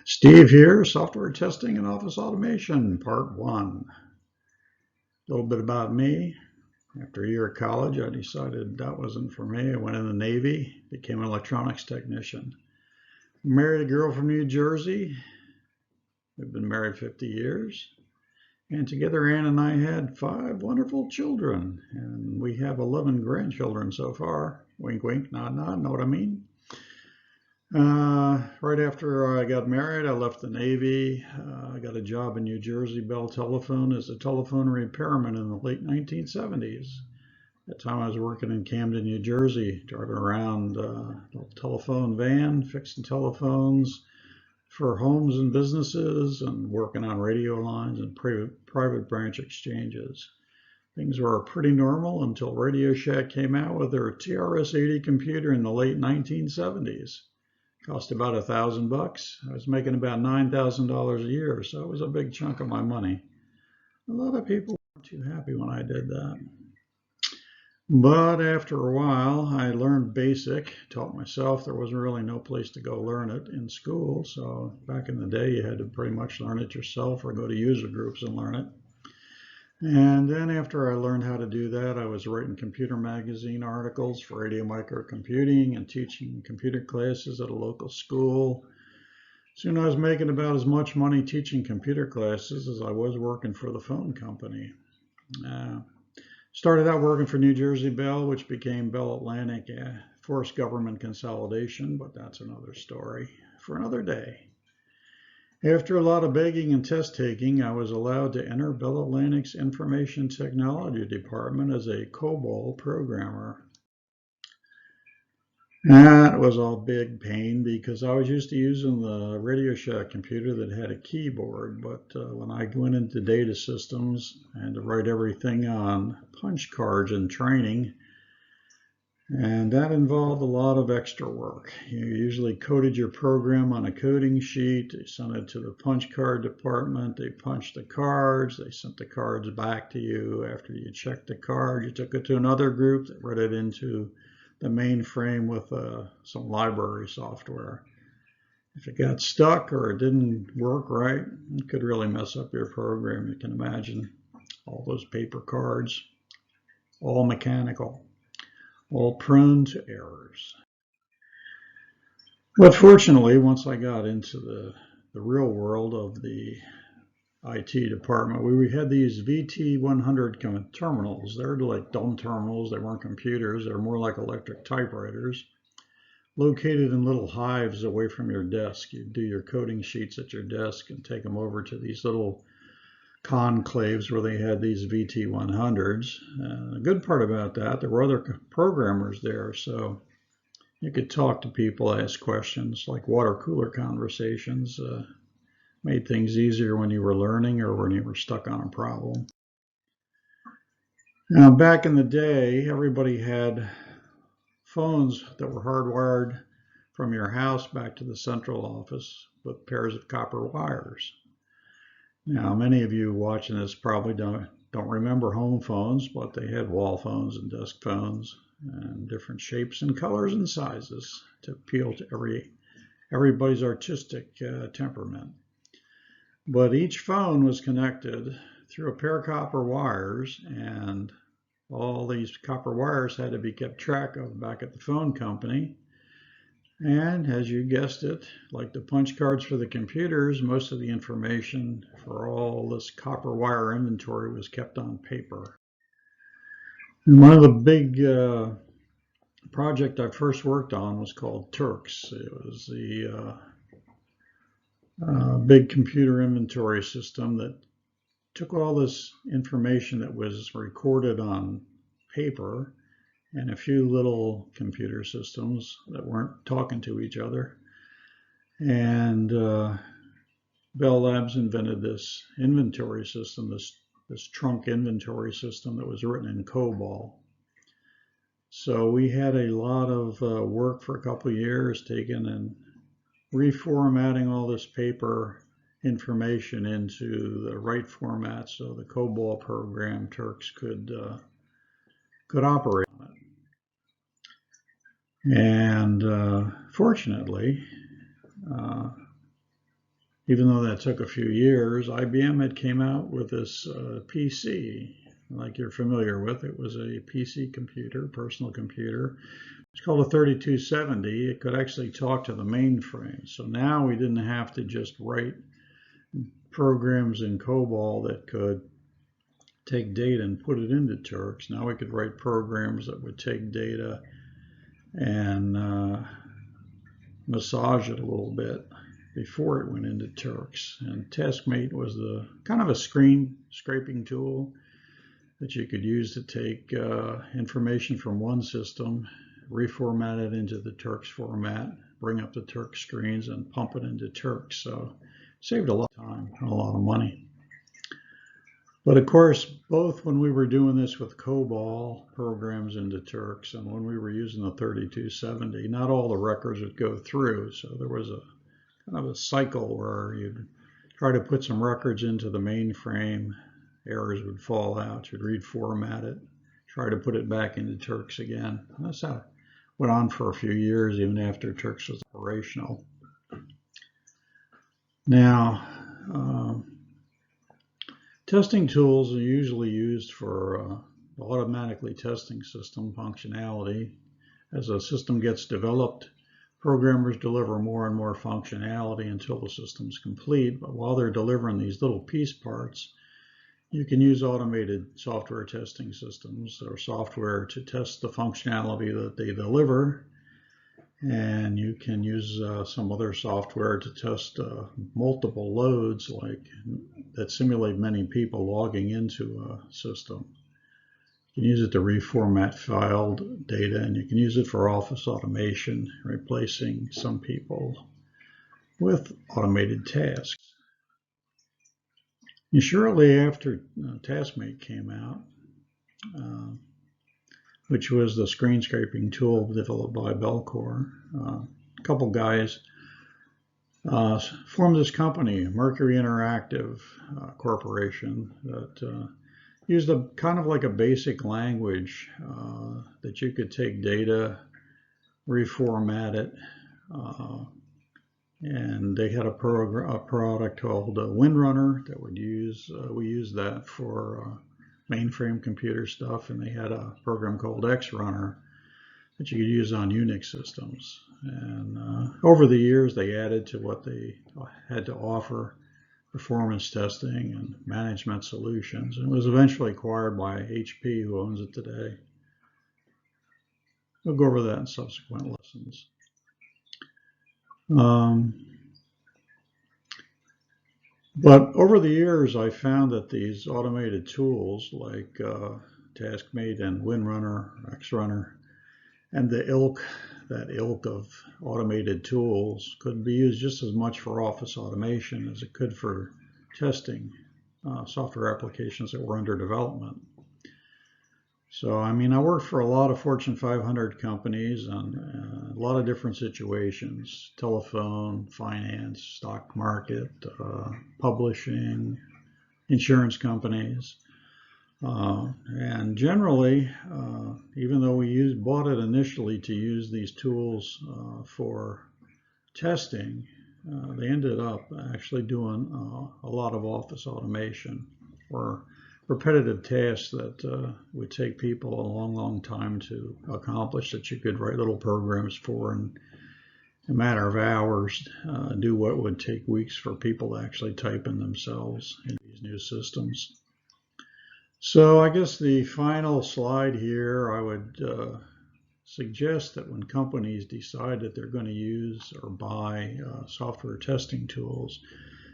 Steve here, software testing and office automation, part one. A little bit about me. After a year of college, I decided that wasn't for me. I went in the Navy, became an electronics technician. Married a girl from New Jersey. We've been married 50 years. And together, Ann and I had 5 wonderful children. And we have 11 grandchildren so far. Wink, wink, nod, nod, know what I mean? Right after I got married, I left the Navy. I got a job in New Jersey, Bell Telephone, as a telephone repairman in the late 1970s. At that time, I was working in Camden, New Jersey, driving around a telephone van, fixing telephones for homes and businesses, and working on radio lines and private branch exchanges. Things were pretty normal until Radio Shack came out with their TRS-80 computer in the late 1970s. Cost about $1,000. I was making about $9,000 a year, so it was a big chunk of my money. A lot of people weren't too happy when I did that. But after a while, I learned BASIC, taught myself. There wasn't really no place to go learn it in school, so back in the day, you had to pretty much learn it yourself or go to user groups and learn it. And then after I learned how to do that, I was writing computer magazine articles for Radio Microcomputing and teaching computer classes at a local school. Soon I was making about as much money teaching computer classes as I was working for the phone company. Started out working for New Jersey Bell, which became Bell Atlantic, forced government consolidation, but that's another story for another day. After a lot of begging and test taking, I was allowed to enter Bell Atlantic's Information Technology Department as a COBOL programmer. That was all big pain because I was used to using the Radio Shack computer that had a keyboard, but when I went into data systems and to write everything on punch cards in training, and that involved a lot of extra work. You usually coded your program on a coding sheet. They sent it to the punch card department. They punched the cards. They sent the cards back to you. After you checked the card, you took it to another group that read it into the mainframe with some library software. If it got stuck or it didn't work right, it could really mess up your program. You can imagine all those paper cards, all mechanical, all prone to errors. But fortunately, once I got into the real world of the IT department, we had these VT100 terminals. They're like dumb terminals. They weren't computers. They were more like electric typewriters, located in little hives away from your desk. You'd do your coding sheets at your desk and take them over to these little conclaves where they had these VT100s. The good part about that, there were other programmers there, so you could talk to people, ask questions, like water cooler conversations. Made things easier when you were learning or when you were stuck on a problem. Now, back in the day, everybody had phones that were hardwired from your house back to the central office with pairs of copper wires. Now, many of you watching this probably don't remember home phones, but they had wall phones and desk phones and different shapes and colors and sizes to appeal to everybody's artistic temperament. But each phone was connected through a pair of copper wires, and all these copper wires had to be kept track of back at the phone company. And as you guessed it, like the punch cards for the computers, most of the information for all this copper wire inventory was kept on paper. And one of the big project I first worked on was called Turks. It was the big computer inventory system that took all this information that was recorded on paper and a few little computer systems that weren't talking to each other. And Bell Labs invented this inventory system, this trunk inventory system that was written in COBOL. So we had a lot of work for a couple of years taken and reformatting all this paper information into the right format so the COBOL program Turks could operate on it. And fortunately, even though that took a few years, IBM had came out with this PC, like you're familiar with. It was a PC computer, personal computer. It's called a 3270. It could actually talk to the mainframe. So now we didn't have to just write programs in COBOL that could take data and put it into Turks. Now we could write programs that would take data and massage it a little bit before it went into Turks. And TaskMate was the kind of a screen scraping tool that you could use to take information from one system, reformat it into the Turks format, bring up the Turks screens, and pump it into Turks. So it saved a lot of time and a lot of money. But of course, both when we were doing this with COBOL programs into Turks and when we were using the 3270, not all the records would go through. So there was a kind of a cycle where you'd try to put some records into the mainframe, errors would fall out, you'd reformat it, try to put it back into Turks again. And that's how it went on for a few years, even after Turks was operational. Now, testing tools are usually used for automatically testing system functionality. As a system gets developed, programmers deliver more and more functionality until the system's complete. But while they're delivering these little piece parts, you can use automated software testing systems or software to test the functionality that they deliver. And you can use some other software to test multiple loads, like that simulate many people logging into a system. You can use it to reformat filed data, and you can use it for office automation, replacing some people with automated tasks. And shortly after TaskMate came out, which was the screen scraping tool developed by Belcore, a couple guys formed this company, Mercury Interactive Corporation, that used a kind of like a basic language that you could take data, reformat it, and they had a product called Windrunner that we used that for mainframe computer stuff, and they had a program called XRunner that you could use on Unix systems. And over the years, they added to what they had to offer, performance testing and management solutions, and it was eventually acquired by HP, who owns it today. We'll go over that in subsequent lessons. But over the years, I found that these automated tools like TaskMate and Windrunner, XRunner, and that ilk of automated tools could be used just as much for office automation as it could for testing software applications that were under development. So, I mean, I worked for a lot of Fortune 500 companies and a lot of different situations: telephone, finance, stock market, publishing, insurance companies. And generally, even though we bought it initially to use these tools for testing, they ended up actually doing a lot of office automation or repetitive tasks that would take people a long time to accomplish, that you could write little programs for in a matter of hours, do what would take weeks for people to actually type in themselves in these new systems. So I guess the final slide here, I would suggest that when companies decide that they're going to use or buy software testing tools,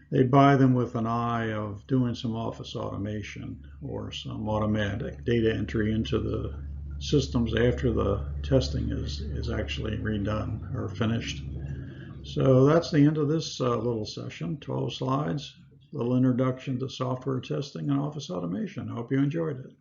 they buy them with an eye of doing some office automation or some automatic data entry into the systems after the testing is actually redone or finished. So that's the end of this little session, 12 slides, little introduction to software testing and office automation. I hope you enjoyed it.